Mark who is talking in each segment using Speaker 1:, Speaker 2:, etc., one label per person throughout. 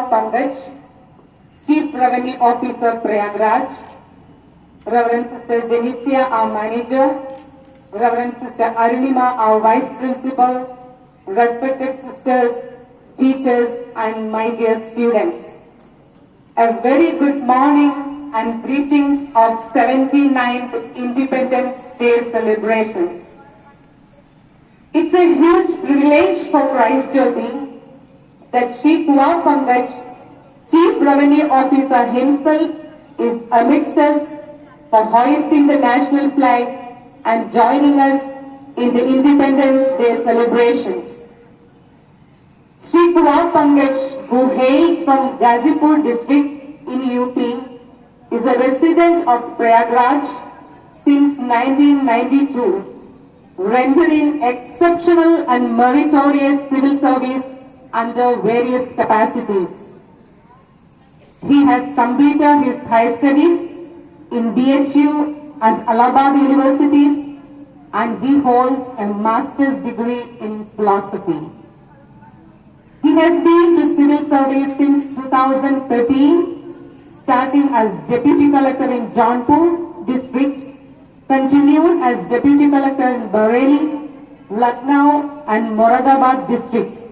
Speaker 1: Pankaj, Chief Revenue Officer Prayagraj, Reverend Sister Jenicia, our Manager, Reverend Sister Arunima, our Vice Principal, respected sisters, teachers, and my dear students. A very good morning and greetings of 79th Independence Day celebrations. It's a huge privilege for Christ Jyoti that Sri Kumar Pankaj, Chief Revenue Officer himself, is amidst us for hoisting the national flag and joining us in the Independence Day celebrations. Sri Kumar Pankaj, who hails from Ghazipur district in UP, is a resident of Prayagraj since 1992. Rendering exceptional and meritorious civil service under various capacities. He has completed his high studies in BHU and Allahabad universities, and he holds a master's degree in philosophy. He has been to civil service since 2013, starting as Deputy Collector in Jaunpur district, continued as Deputy Collector in Bareilly, Lucknow and Moradabad districts.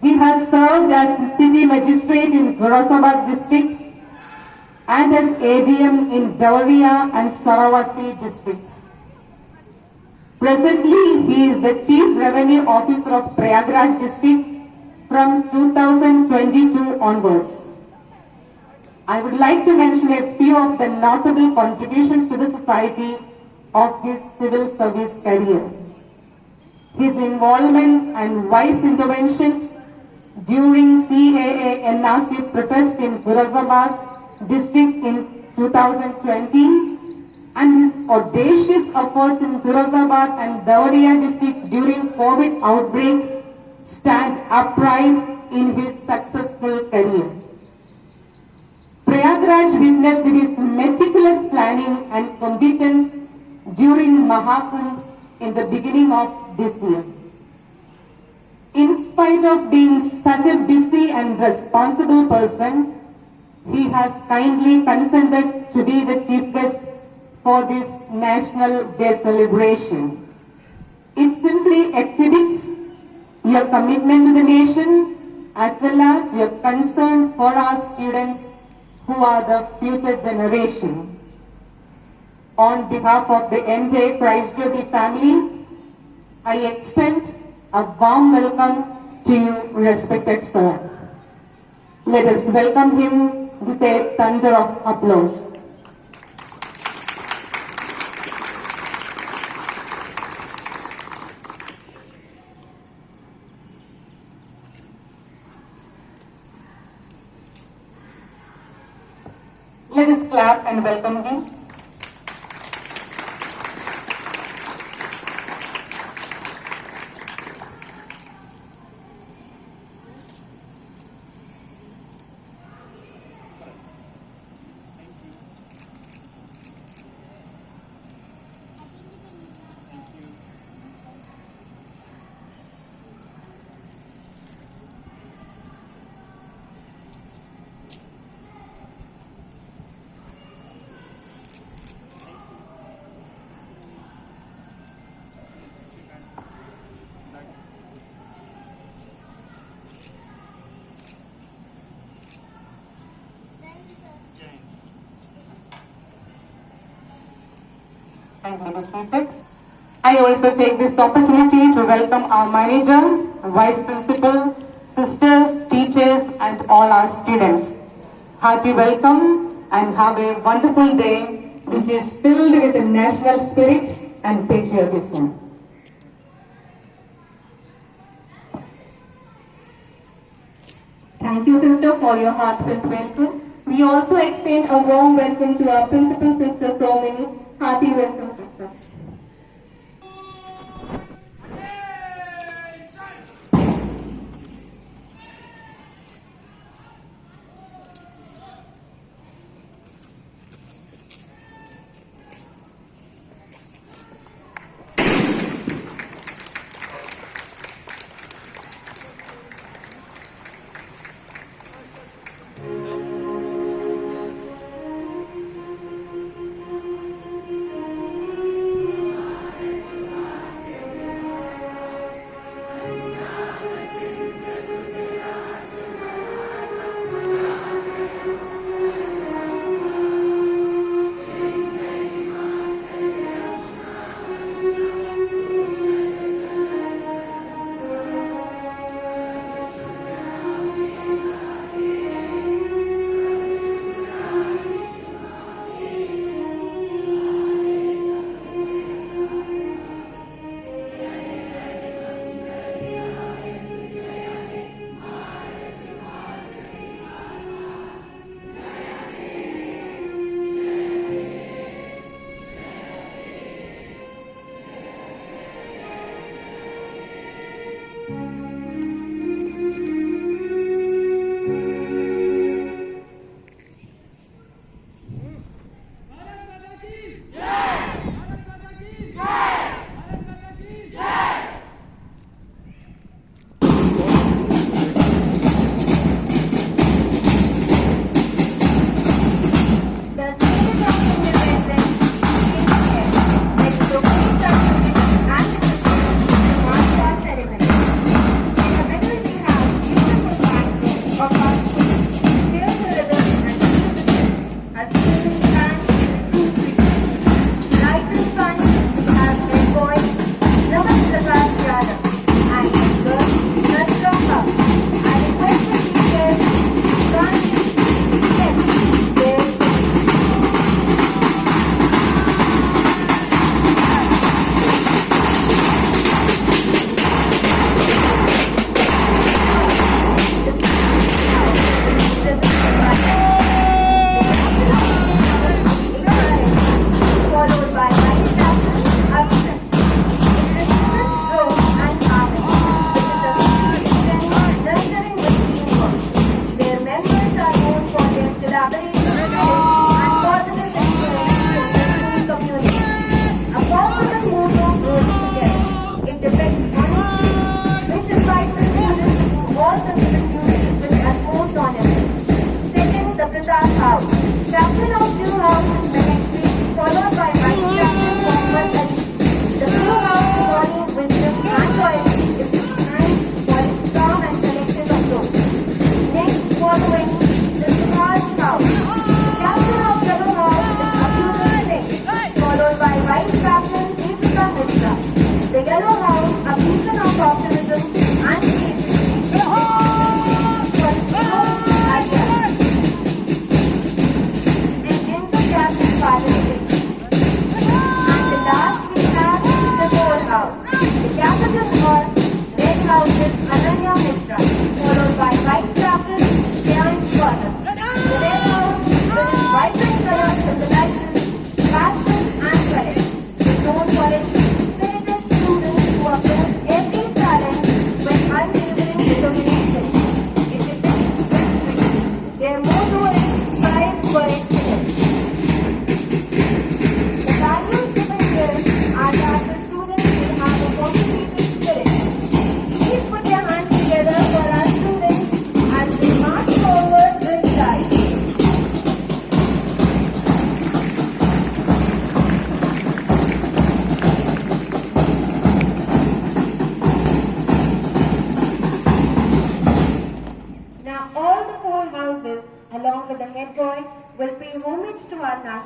Speaker 1: He has served as City Magistrate in Firozabad district and as ADM in Devariya and Saravasti districts. Presently, he is the Chief Revenue Officer of Prayagraj district from 2022 onwards. I would like to mention a few of the notable contributions to the society of his civil service career. His involvement and wise interventions during CAA NRC protest in Firozabad district in 2020 and his audacious efforts in Firozabad and Devariya districts during COVID outbreak stand upright in his successful career. Prayagraj witnessed his meticulous planning and competence during Mahakumbh in the beginning of this year. In spite of being such a busy and responsible person, he has kindly consented to be the chief guest for this National Day celebration. It simply exhibits your commitment to the nation as well as your concern for our students who are the future generation. On behalf of the entire Christ Jyoti family, I extend a warm welcome to you, respected sir. Let us welcome him with a thunder of applause. Let us clap and welcome him. Thank you, Mr. I also take this opportunity to welcome our manager, vice principal, sisters, teachers, and all our students. Hearty welcome and have a wonderful day which is filled with a national spirit and patriotism. Thank you, sister, for your heartfelt welcome. We also extend a warm welcome to our principal sister, Somini. Hearty welcome, sister.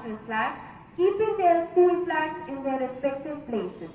Speaker 2: national flag, keeping their school flags in their respective places.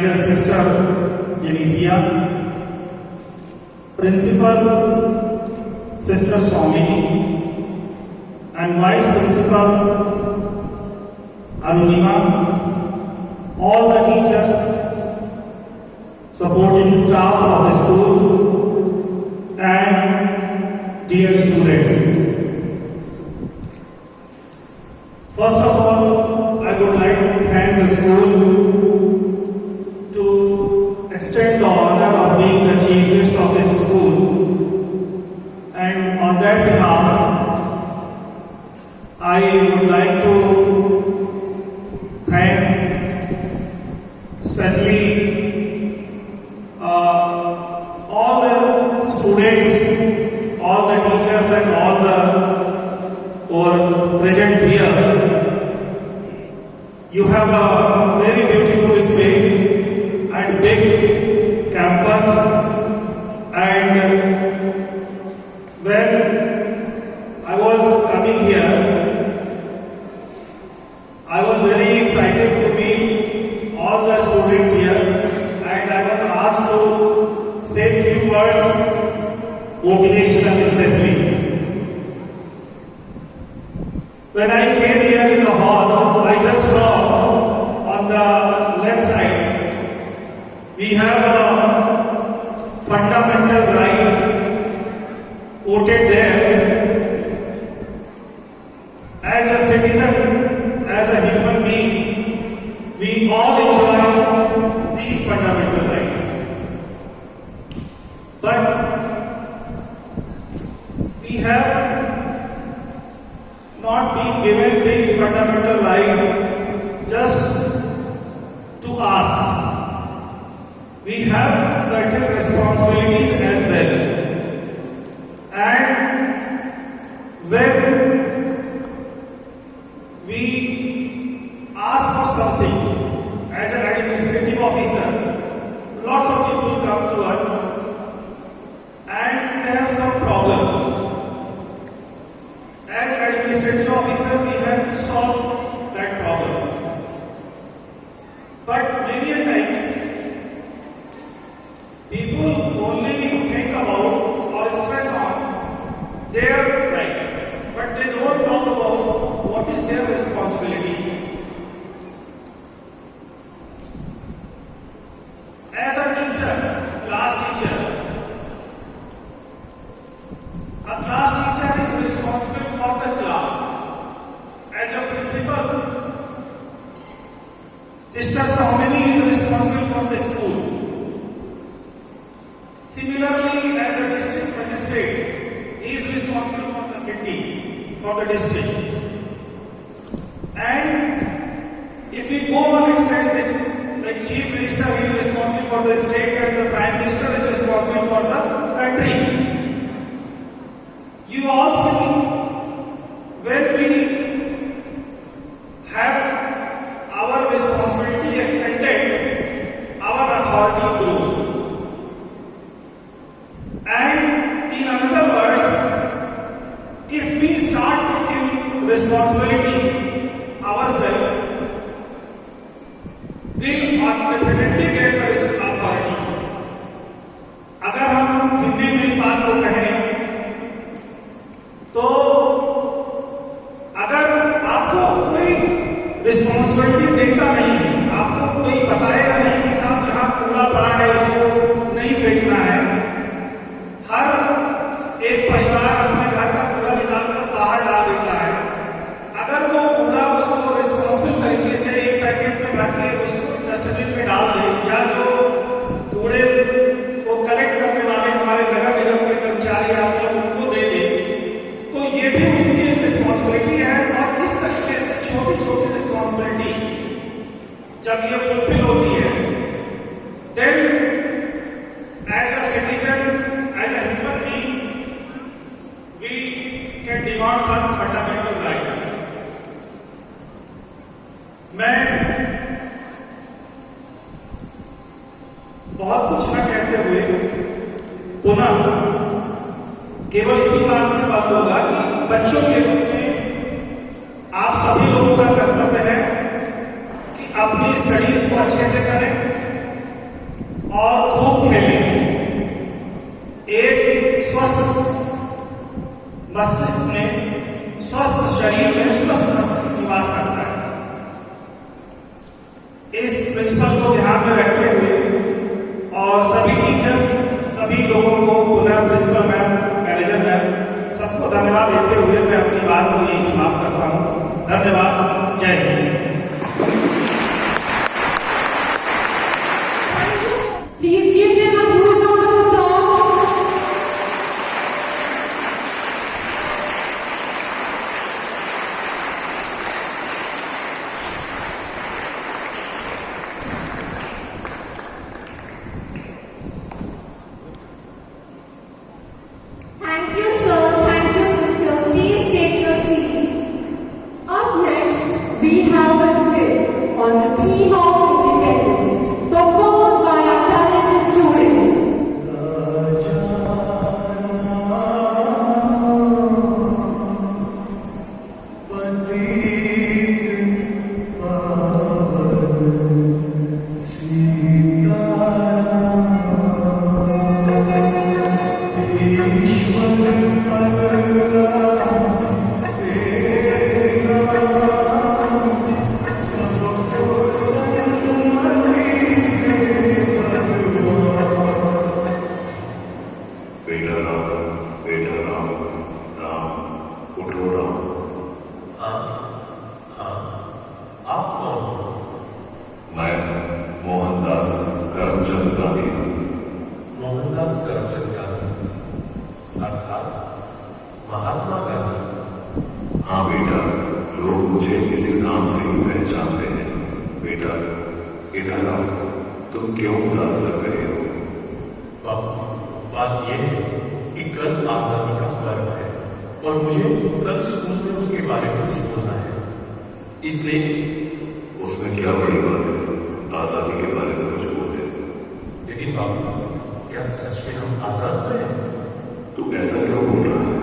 Speaker 3: dear sister Janicia, principal sister Swamini, and vice principal Arunima, all the teachers, supporting staff of the school, and dear students. First of all, I would like to thank the school to extend the honor of being the chief guest of this school, and on that behalf, I would like to thank especially all the students, all the teachers, and all the who are present here. You have a very beautiful space and big campus, and when I was coming here, I was very excited to meet all the students here, and I was asked to say few words motivational especially. When I came here in the hall, I just saw on the left side we have a fundamental rights quoted there. As a citizen, as a human being, we all enjoy these fundamental rights. But we have not been given this fundamental right just to ask. We have certain responsibilities as well. And when we ask for something as an administrative officer, lots of people come to us and they have some problems. As administrative officer, we have to solve that problem. But many a times, people only think about or stress on their rights, but they don't talk about what is their responsibilities. As a teacher, class teacher, a class teacher is responsible for the class. As a principal, Sister Swamini is responsible for the school. Similarly, as a district magistrate, he is responsible for the city, for the district. And if we go on extend this, like chief minister is responsible for the state and the prime minister is responsible for the country. You all see, when we have our responsibility extended, our authority grows. And in other words, if we start taking responsibility ourselves, we'll definitely get the authority. अगर हम हिंदी में इस बात को कहें तो अगर आपको कोई रिस्पॉन्सिबिलिटी देता नहीं है, आपको कोई बताएगा नहीं कि साहब यहाँ कूड़ा पड़ा है, इसको नहीं फेंकना है, हर एक परिवार अपने घर का कूड़ा निकालकर बाहर डाल देता है। अगर वो कूड़ा उसको रिस्पॉन्सिबल तरीके से एक पैकेट में भर के उसको डस्टबिन में डाल दे, या जो कूड़े को कलेक्ट करने वाले हमारे नगर निगम के कर्मचारी आते हैं उनको दे दे, तो ये भी उसकी एक रिस्पॉन्सिबिलिटी है। और इस तरीके से छोटी छोटी रिस्पॉन्सिबिलिटी जब ये फुलफिल होती है, then as a citizen, as a human being, we can demand for fundamental rights. मैं बहुत कुछ न कहते हुए पुनः केवल इसी बात में बात होगा कि बच्चों के रूप में आप सभी लोगों का कर्तव्य है कि अपनी स्टडीज को अच्छे से करें, और खूब खेलें। एक स्वस्थ मस्तिष्क में, स्वस्थ शरीर में स्वस्थ मस्तिष्क निवास करता है। इस प्रिंसिपल को ध्यान में रखते हुए और सभी टीचर्स, सभी लोगों को, पुनः प्रिंसिपल मैम, मैनेजर मैम, सबको धन्यवाद देते हुए मैं अपनी बात को यही समाप्त करता हूँ। धन्यवाद। जय Hind.
Speaker 4: Please give them a huge round of applause.
Speaker 2: Thank you, sir. Thank you, sister. Please take your seat.
Speaker 4: Up next, we have a skit on the theme of independence, performed by our talented students.
Speaker 5: बेटा राम, राम, उठो राम।
Speaker 6: आप कौन हो?
Speaker 5: मैं मोहनदास करमचंद गांधी हूँ।
Speaker 6: मोहनदास करमचंद गांधी अर्थात महात्मा गांधी।
Speaker 5: हाँ बेटा, लोग मुझे इसी नाम से ही पहचानते हैं। बेटा इधर आओ, तुम क्यों उदास लग रहे हो?
Speaker 6: बाबू, बात यह है कि कल आजादी का पर्व है और मुझे कल स्कूल में उसके बारे में कुछ बोलना है, इसलिए।
Speaker 5: उसमें क्या बड़ी बात है, आजादी के बारे में कुछ बोले।
Speaker 6: लेकिन बाबू, क्या सच में हम आजाद हुए हैं?
Speaker 5: तू ऐसा क्यों बोल रहा है?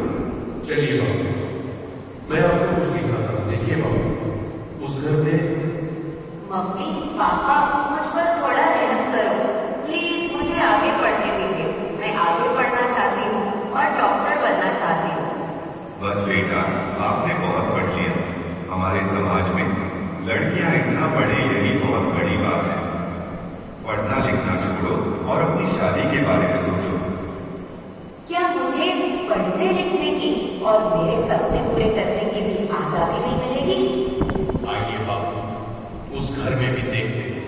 Speaker 6: चलिए बाबू, मैं आपको कुछ दिखाता हूँ। देखिए बाबू, उस घर में
Speaker 7: मम्मी पापा, मुझ पर थोड़ा रहम करो प्लीज, मुझे आगे पढ़ने दीजिए। मैं आगे पढ़ना चाहती हूँ और डॉक्टर बनना चाहती हूँ।
Speaker 8: बस बेटा, आपने बहुत पढ़ लिया। हमारे समाज में लड़कियां इतना पढ़े, यही बहुत बड़ी बात है। पढ़ना लिखना छोड़ो और अपनी शादी के बारे में सोचो।
Speaker 7: क्या मुझे पढ़ने लिखने की और मेरे सपने पूरे करने की भी आजादी नहीं मिलेगी?
Speaker 6: आइए बाबू, उस घर में भी देखते हैं।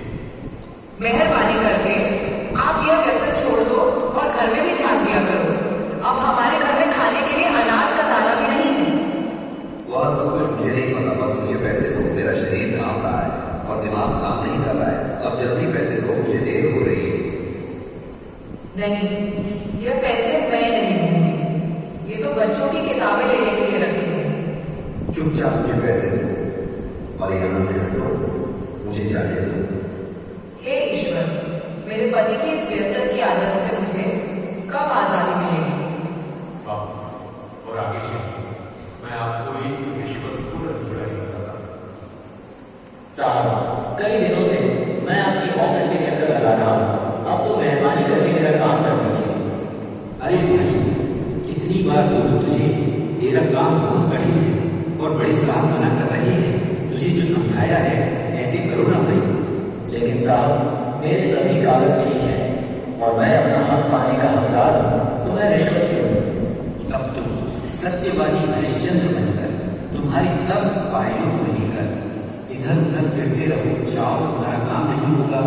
Speaker 9: मेहरबानी करके आप यह व्यसन छोड़ दो और घर में भी ध्यान दिया करो। अब हमारे घर में खाने के लिए अनाज का दाना भी नहीं है।
Speaker 10: वह सब कुछ मुझे नहीं पता, बस मुझे पैसे दो। मेरा शरीर काम रहा है और दिमाग काम नहीं कर रहा है। अब जल्दी पैसे दो, मुझे देर हो रही है।
Speaker 9: नहीं, यह पैसे मैं नहीं दूंगी। ये तो बच्चों की किताबें लेने के लिए रखे हैं।
Speaker 10: चुपचाप मुझे पैसे दो और यहाँ से हटो, मुझे जाने दो।
Speaker 9: हे ईश्वर, मेरे पति की इस व्यसन की आदत से मुझे कब आजादी मिलेगी?
Speaker 6: बाबू, और आगे चलिए, मैं आपको एक रिश्वत पूरा अधिकारी बताता हूँ।
Speaker 11: साहब, कई दिनों से मैं आपकी ऑफिस में चक्कर लगा रहा हूँ। अब तो मेहरबानी करके मेरा काम कर दीजिए।
Speaker 10: अरे भाई, कितनी बार बोलूं तुझे, तेरा काम बहुत कठिन है और बड़ी साफ मना कर रही है। तुझे जो समझाया है ऐसे करो ना भाई।
Speaker 11: लेकिन साहब, मेरे सभी कागज ठीक हैं और मैं अपना हक पाने का हकदार हूँ, तो मैं रिश्वत क्यों दूं?
Speaker 10: अब तुम सत्यवादी हरिश्चंद्र बनकर तुम्हारी सब फाइलों को लेकर इधर उधर फिरते रहो, जाओ, तुम्हारा काम नहीं होगा।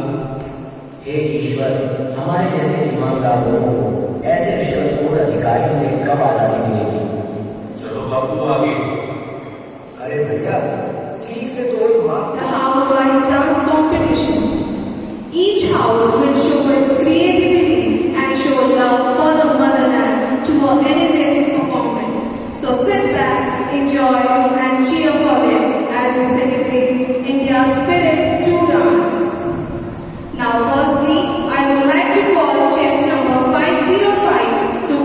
Speaker 11: हे ईश्वर, हमारे जैसे ईमानदार लोगों को ऐसे रिश्वतखोर अधिकारियों से कब आजादी मिलेगी?
Speaker 6: चलो बाबू, आगे।
Speaker 10: अरे भैया, ठीक से तो
Speaker 4: The house-wise dance competition. Each house will show its creativity and show love for the motherland to an energetic performance. So sit back, enjoy and cheer for them as we celebrate India's spirit through dance. Now firstly, I would like to call chess number 505 to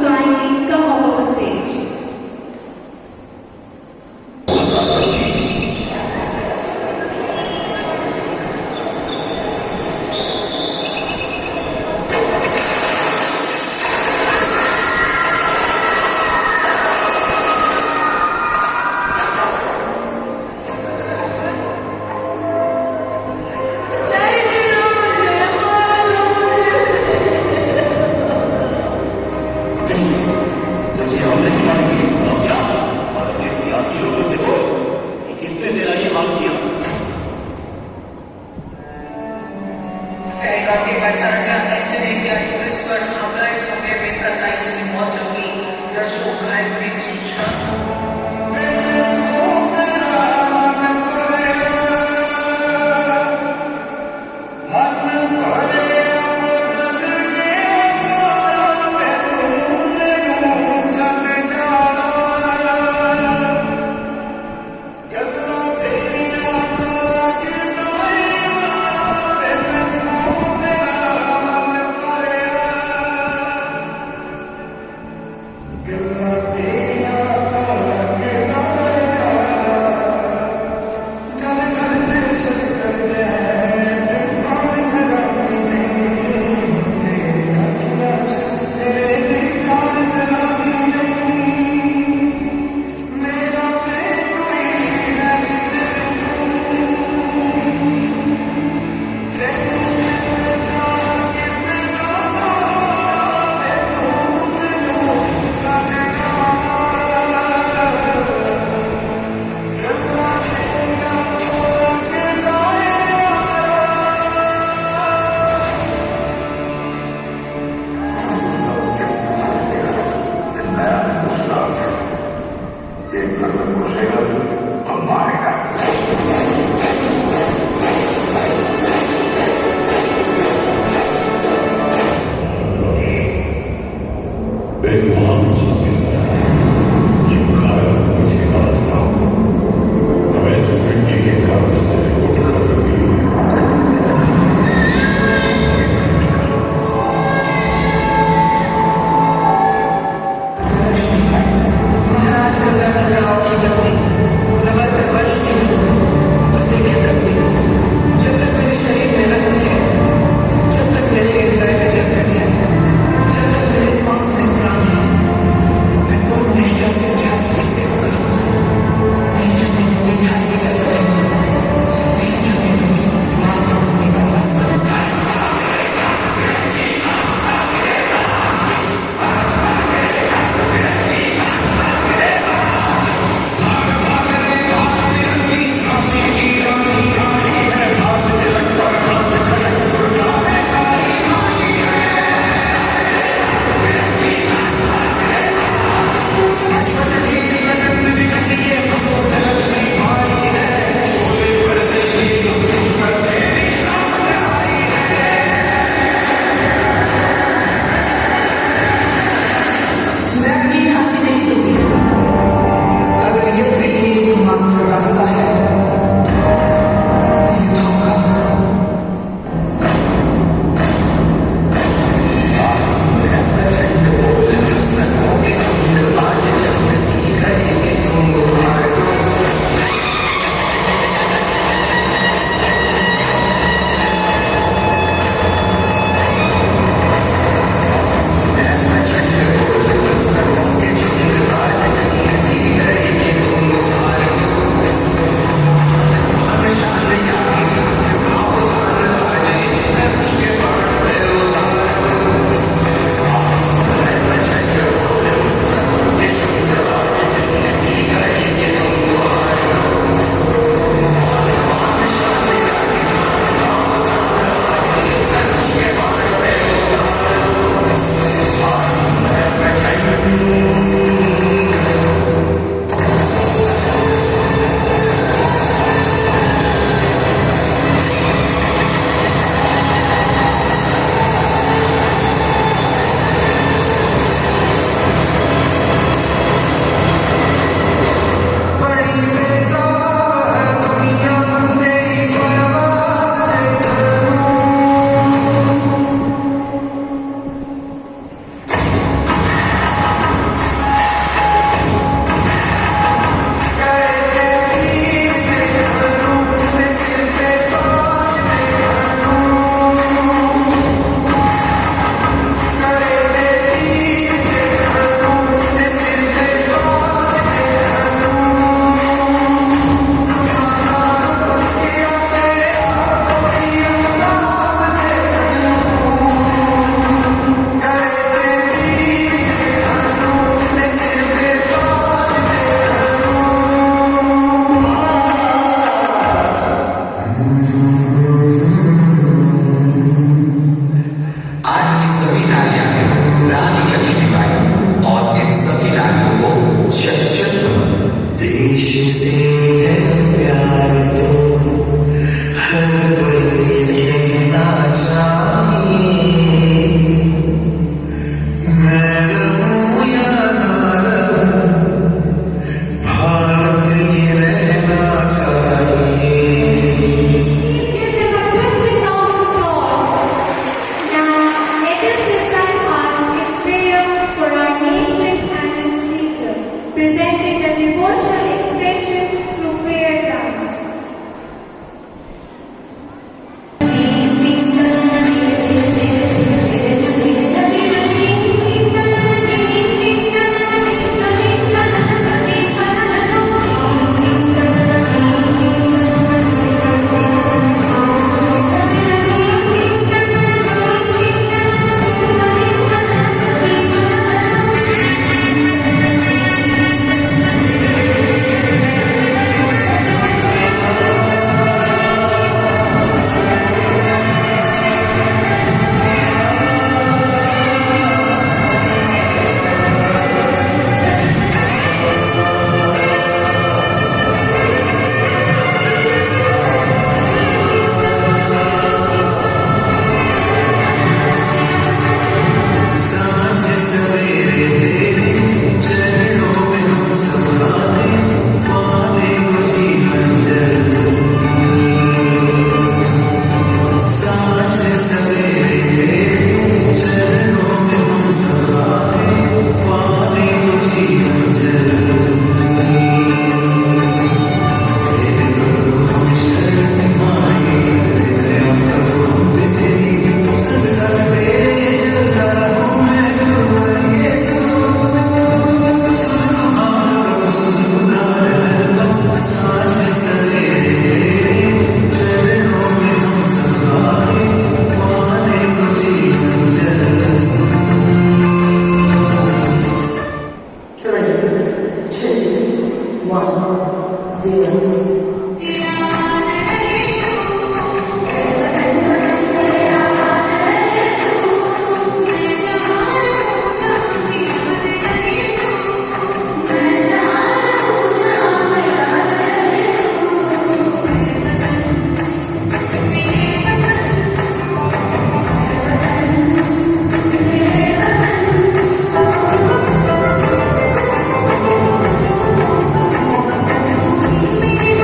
Speaker 12: उसने तेरा ये हाल किया।
Speaker 9: के बैसाखा Antony किया tourist पर हमला इस हमले में 27 की मौत हो गई, दर्जनों घायल होने की सूचना।
Speaker 5: महान
Speaker 4: मेरे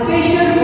Speaker 4: special